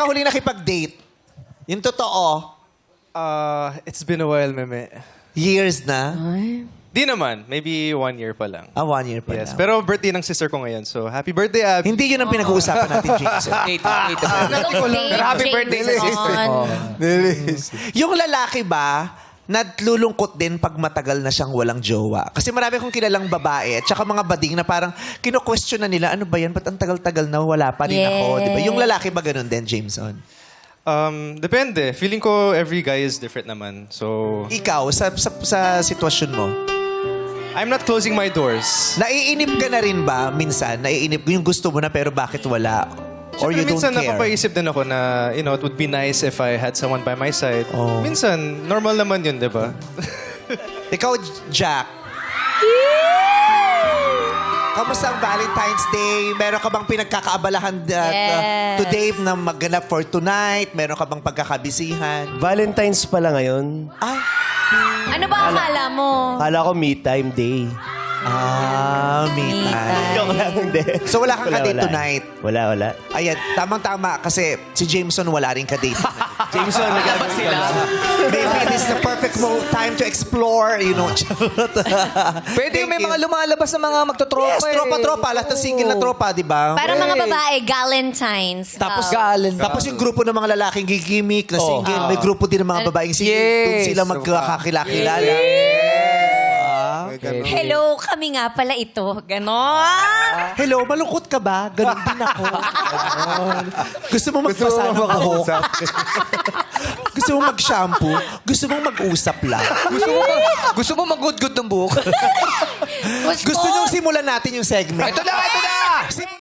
ka huling nakipag-date? Yung totoo, It's been a while, meme. years na? Di naman. Maybe 1 year pa lang. 1 year pa Yes. lang. Pero birthday ng sister ko ngayon. So, happy birthday, Abby. Hindi yun ang pinag-uusapan natin, Jason. Pero happy birthday sa Yung lalaki ba, nalulungkot din pag matagal na siyang walang jowa? Kasi marami akong kilalang babae at saka mga bading na parang kino-question na nila, ano ba yan? Ba't ang tagal-tagal na wala pa rin ako? Yes. Diba? Yung lalaki ba ganun din, Jameson? Depende. Feeling ko every guy is different naman. So, Ikaw, sa sitwasyon mo, I'm not closing my doors. naiinip ka na rin ba minsan? Naiinip yung gusto mo na pero bakit wala? Or you Siyempre, don't minsan care? napapaisip din ako na, it would be nice if I had someone by my side. Oh. Minsan, normal naman yun, di ba? Ikaw, Jack. Kamusta ang Valentine's Day? Meron ka bang pinagkakaabalahan Yes. today na magganap for tonight? Meron ka bang pagkakabisihan? Valentine's pala ngayon. Ay, Ano ba akala mo? Kala ko me time day. me Me time. time. Joke lang, hindi. So wala kang kadate wala. tonight? Wala. Ayan, tamang-tama kasi si Jameson wala rin kadate. Jameson, nagkabas sila. Maybe this is the perfect time to explore, Pwede yung may mga lumalabas na mga magtotropa. Yes, tropa-tropa. Lahat ng single na tropa, di ba? Para mga babae, Galentines. Tapos, Galen. tapos yung grupo ng mga lalaking gigimik na single, may grupo din ng mga babaeng single. Yes. Doon sila magkakakilala. Hello, kami nga pala ito. Ganon. Hello, malungkot ka ba? Ganun din ako. Ganon. Gusto mo magpasa ng buhok? Gusto mo mag-shampoo? Gusto mo mag-usap lang? Gusto mo mag-good-good ng buhok? Gusto nyo simulan natin yung segment? Ito na! Sim-